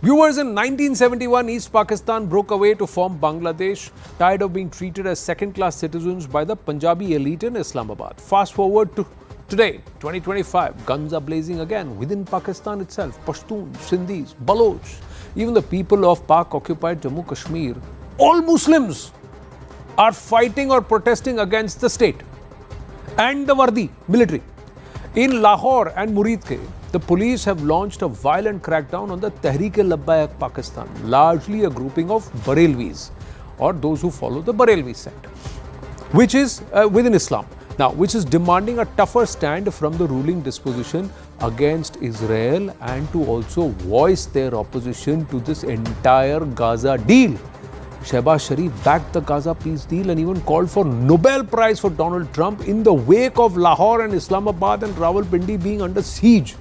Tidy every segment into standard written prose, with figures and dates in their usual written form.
Viewers, in 1971, East Pakistan broke away to form Bangladesh, tired of being treated as second-class citizens by the Punjabi elite in Islamabad. Fast forward to today, 2025, guns are blazing again within Pakistan itself. Pashtuns, Sindhis, Baloch, even the people of Pak-occupied Jammu Kashmir, all Muslims are fighting or protesting against the state and the Wardi military. In Lahore and Muridke, the police have launched a violent crackdown on the Tehreek-e-Labbaik Pakistan, largely a grouping of Barelvis, or those who follow the Barelvi sect, which is within Islam. Now, which is demanding a tougher stand from the ruling disposition against Israel and to also voice their opposition to this entire Gaza deal. Shehbaz Sharif backed the Gaza peace deal and even called for Nobel Prize for Donald Trump in the wake of Lahore and Islamabad and Rawalpindi being under siege.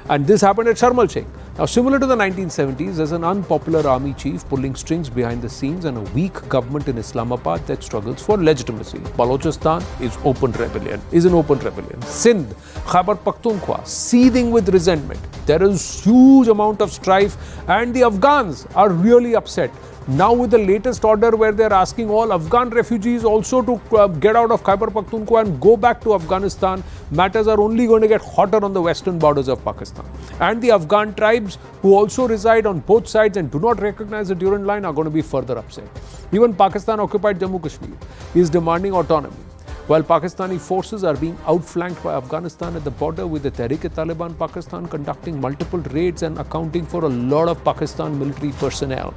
And this happened at Sharm el-Sheikh. Now, similar to the 1970s, there's an unpopular army chief pulling strings behind the scenes and a weak government in Islamabad that struggles for legitimacy. Balochistan is an open rebellion. Sindh, Khyber Pakhtunkhwa, seething with resentment. There is huge amount of strife and the Afghans are really upset. Now with the latest order where they're asking all Afghan refugees also to get out of Khyber Pakhtunkhwa and go back to Afghanistan, matters are only going to get hotter on the western borders of Pakistan. And the Afghan tribes who also reside on both sides and do not recognize the Durand line are going to be further upset. Even Pakistan-occupied Jammu Kashmir is demanding autonomy, while Pakistani forces are being outflanked by Afghanistan at the border, with the Tehreek-e-Taliban Pakistan conducting multiple raids and accounting for a lot of Pakistan military personnel.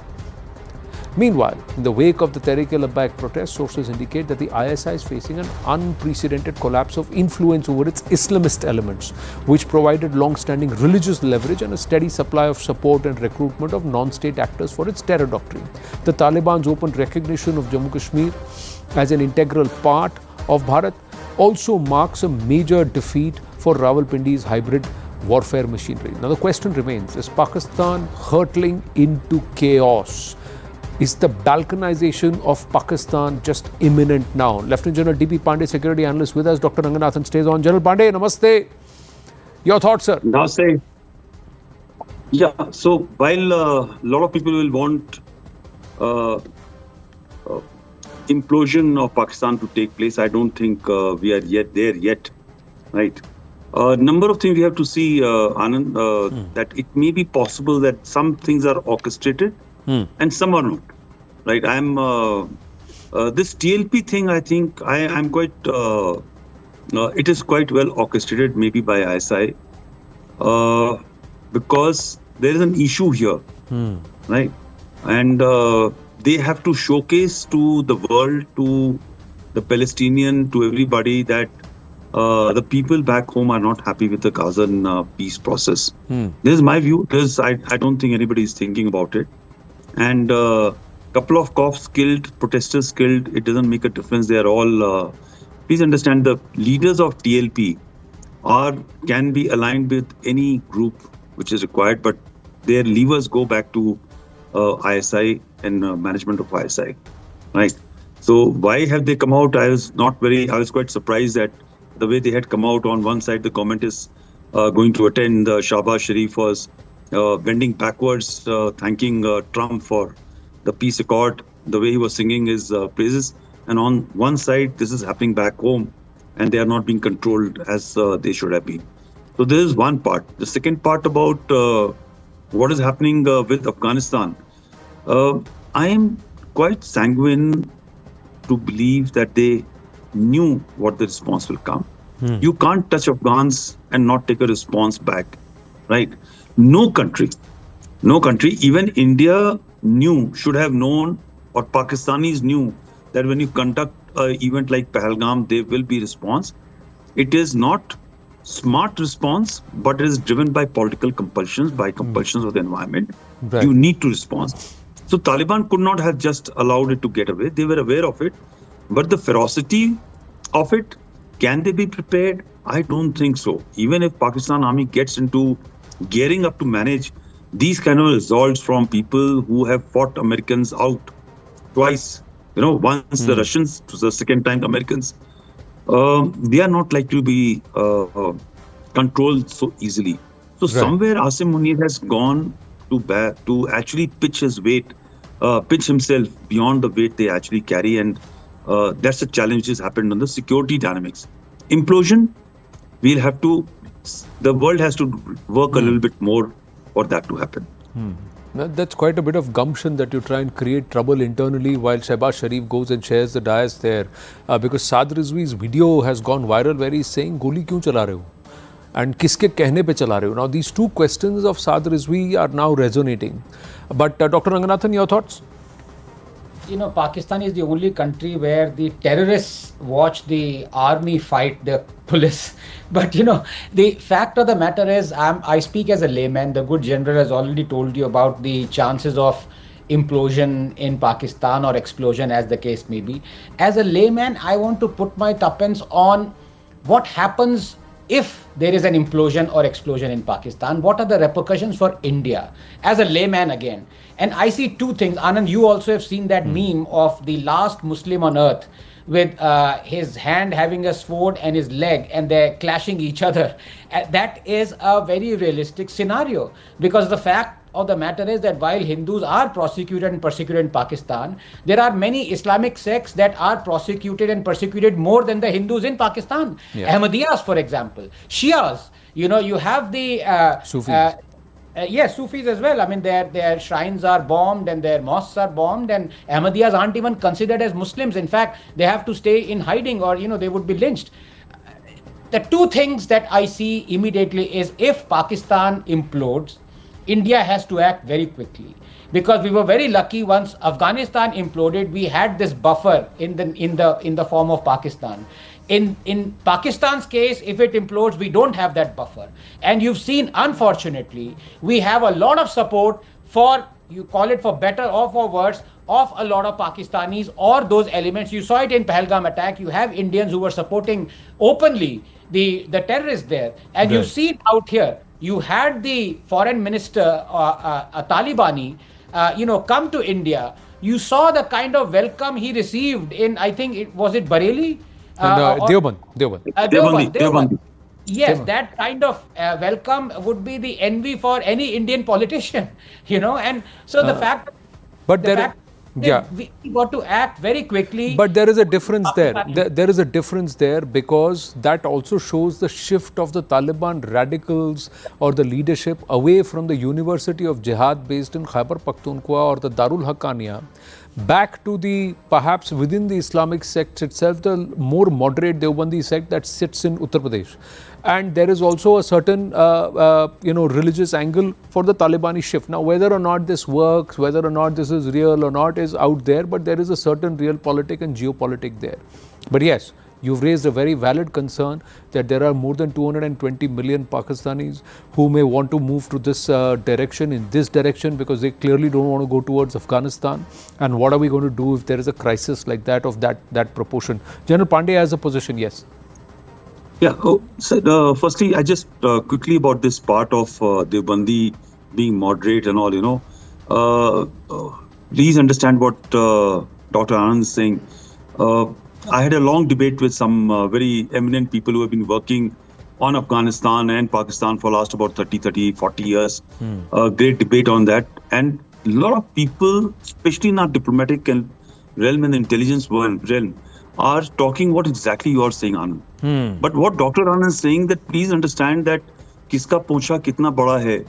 Meanwhile, in the wake of the Tehreek-e-Labbaik protests, sources indicate that the ISI is facing an unprecedented collapse of influence over its Islamist elements, which provided long-standing religious leverage and a steady supply of support and recruitment of non-state actors for its terror doctrine. The Taliban's open recognition of Jammu Kashmir as an integral part of Bharat also marks a major defeat for Rawalpindi's hybrid warfare machinery. Now the question remains, is Pakistan hurtling into chaos? Is the balkanization of Pakistan just imminent now? Lieutenant General D.P. Pandey, security analyst with us. Dr. Ranganathan stays on. General Pandey, namaste. Your thoughts, sir? Namaste. Yeah, so while a lot of people will want implosion of Pakistan to take place, I don't think we are there yet, right? Number of things we have to see, Anand, that it may be possible that some things are orchestrated and some are not, right? This TLP thing, I think I'm quite, it is quite well orchestrated, maybe by ISI, because there is an issue here, right? And they have to showcase to the world, to the Palestinian, to everybody that the people back home are not happy with the Gazan peace process. This is my view, because I don't think anybody is thinking about it. And couple of cops killed, protesters killed, it doesn't make a difference. They are all, please understand, the leaders of TLP can be aligned with any group which is required, but their levers go back to ISI and management of ISI, right? So why have they come out? I was quite surprised that the way they had come out. On one side, the government is going to attend. Shehbaz Sharif was bending backwards, thanking Trump for the peace accord, the way he was singing his praises. And on one side, this is happening back home, and they are not being controlled as they should have been. So this is one part. The second part about what is happening with Afghanistan. I am quite sanguine to believe that they knew what the response will come. You can't touch Afghans and not take a response back, right? No country, even India should have known, or Pakistanis knew, that when you conduct an event like Pahalgam, there will be response. It is not smart response, but it is driven by political compulsions, by compulsions of the environment. Right. You need to respond. So Taliban could not have just allowed it to get away. They were aware of it, but the ferocity of it, can they be prepared? I don't think so. Even if Pakistan army gets into gearing up to manage these kind of results from people who have fought Americans out twice, once the Russians, the second time the Americans, they are not likely to be controlled so easily. So somewhere Asim Munir has gone to actually pitch himself beyond the weight they actually carry, and that's a challenge which has happened on the security dynamics. Implosion, the world has to work a little bit more for that to happen. That's quite a bit of gumption that you try and create trouble internally while Shehbaz Sharif goes and shares the dais there. Because Saad Rizvi's video has gone viral where he's saying, "Goli kyun chala rahe ho?" And kiske kehne pe chala rahe ho? Now, these two questions of Saad Rizvi are now resonating. But Dr. Ranganathan, your thoughts? Pakistan is the only country where the terrorists watch the army fight the police. But, the fact of the matter is, I speak as a layman. The good general has already told you about the chances of implosion in Pakistan or explosion, as the case may be. As a layman, I want to put my tuppence on what happens if there is an implosion or explosion in Pakistan. What are the repercussions for India? As a layman again. And I see two things. Anand, you also have seen that meme of the last Muslim on earth with his hand having a sword and his leg, and they're clashing each other. That is a very realistic scenario, because the fact of the matter is that while Hindus are prosecuted and persecuted in Pakistan, there are many Islamic sects that are prosecuted and persecuted more than the Hindus in Pakistan. Yeah. Ahmadiyas, for example, Shias, you have the Sufis. Yes, Sufis as well. I mean, their shrines are bombed and their mosques are bombed, and Ahmadiyas aren't even considered as Muslims. In fact, they have to stay in hiding, or they would be lynched. The two things that I see immediately is, if Pakistan implodes, India has to act very quickly, because we were very lucky once Afghanistan imploded. We had this buffer in the form of Pakistan. In Pakistan's case, if it implodes, we don't have that buffer. And you've seen, unfortunately, we have a lot of support for, you call it for better or for worse, of a lot of Pakistanis or those elements. You saw it in Pahalgam attack. You have Indians who were supporting openly the terrorists there. And you see it out here. You had the foreign minister, Talibani, come to India. You saw the kind of welcome he received in, I think, was it Bareilly? Deoband. Yes, that kind of welcome would be the envy for any Indian politician, and so the fact. But we got to act very quickly. But there is a difference there. There is a difference there, because that also shows the shift of the Taliban radicals or the leadership away from the University of Jihad based in Khyber Pakhtunkhwa or the Darul Haqqaniya, back to the, perhaps within the Islamic sect itself, the more moderate Deobandi sect that sits in Uttar Pradesh. And there is also a certain, religious angle for the Talibani shift. Now, whether or not this works, whether or not this is real or not is out there, but there is a certain realpolitik and geopolitik there. But yes, you've raised a very valid concern that there are more than 220 million Pakistanis who may want to move to this direction, because they clearly don't want to go towards Afghanistan. And what are we going to do if there is a crisis like that of that proportion? General Pandey has a position, yes. Yeah. So, firstly, I just quickly about this part of Deobandi being moderate and all. Please understand what Dr. Anand is saying. I had a long debate with some very eminent people who have been working on Afghanistan and Pakistan for last about 40 years. Great debate on that. And a lot of people, especially in our diplomatic and realm and intelligence realm, are talking what exactly you are saying, Anand. But what Dr. Anand is saying, that please understand that kiska pocha kitna bada hai,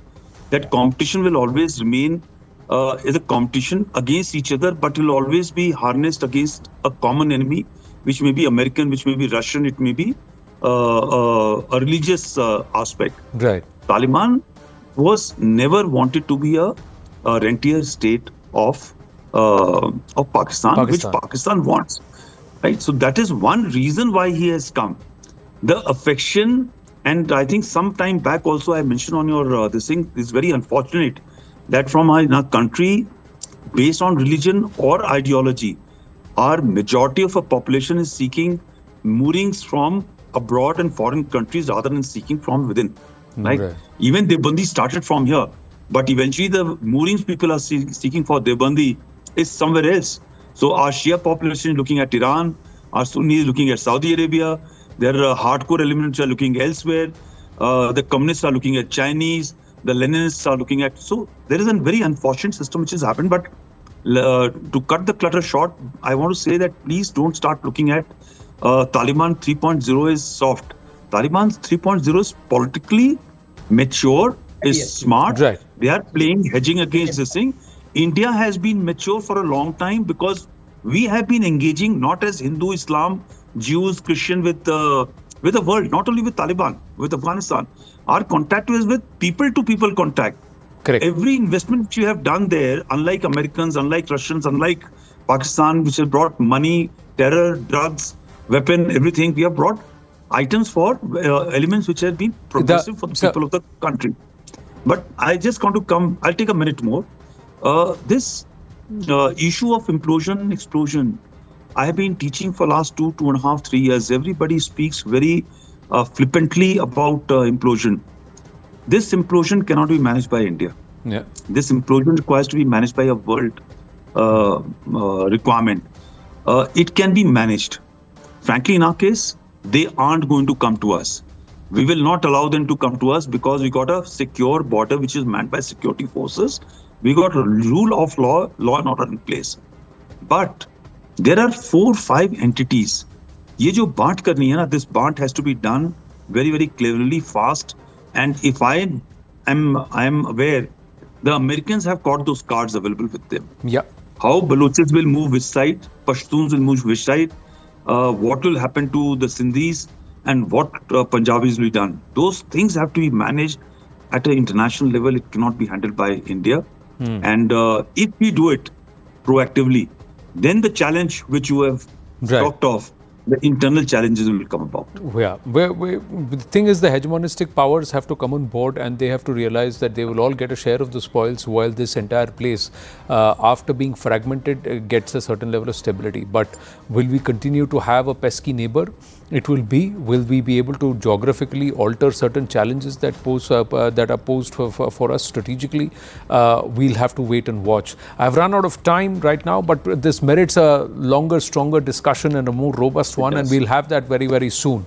that competition will always remain is a competition against each other, but will always be harnessed against a common enemy, which may be American, which may be Russian, it may be a religious aspect. Right. Taliban was never wanted to be a rentier state of Pakistan, which Pakistan wants. Right. So that is one reason why he has come. The affection, and I think some time back also I mentioned on your this thing, is very unfortunate that from our country, based on religion or ideology, our majority of our population is seeking moorings from abroad and foreign countries rather than seeking from within. Right? Even Deobandi started from here, but eventually the moorings people are seeking for Deobandi is somewhere else. So our Shia population is looking at Iran, our Sunni is looking at Saudi Arabia, there are hardcore elements are looking elsewhere, the communists are looking at Chinese, the Leninists are looking at. So there is a very unfortunate system which has happened. But to cut the clutter short, I want to say that please don't start looking at Taliban 3.0 is soft. Taliban 3.0 is politically mature, is smart. Right. They are playing hedging against this thing. India has been mature for a long time because we have been engaging not as Hindu, Islam, Jews, Christian with the world, not only with Taliban, with Afghanistan. Our contact is with people-to-people contact. Correct. Every investment which you have done there, unlike Americans, unlike Russians, unlike Pakistan, which has brought money, terror, drugs, weapon, everything, we have brought items for elements which have been progressive for the people of the country. But I just want to come, I'll take a minute more. This issue of implosion, explosion, I have been teaching for last 2.5, 3 years. Everybody speaks very flippantly about implosion. This implosion cannot be managed by India. Yeah. This implosion requires to be managed by a world requirement. It can be managed. Frankly, in our case, they aren't going to come to us. We will not allow them to come to us because we got a secure border which is manned by security forces. We got a rule of law and order in place. But there are 4-5 entities. ये जो बांट करनी है ना, this बांट has to be done very, very cleverly, fast. And if I am aware, the Americans have got those cards available with them. Yeah. How Balochis will move which side, Pashtuns will move which side, what will happen to the Sindhis, and what Punjabis will be done. Those things have to be managed at an international level. It cannot be handled by India. And if we do it proactively, then the challenge which you have talked of, the internal challenges will come about. Yeah. The thing is, the hegemonistic powers have to come on board and they have to realize that they will all get a share of the spoils while this entire place, after being fragmented, gets a certain level of stability. But will we continue to have a pesky neighbor? Will we be able to geographically alter certain challenges that are posed for us strategically? We'll have to wait and watch. I've run out of time right now, but this merits a longer, stronger discussion and a more robust one, and we'll have that very, very soon.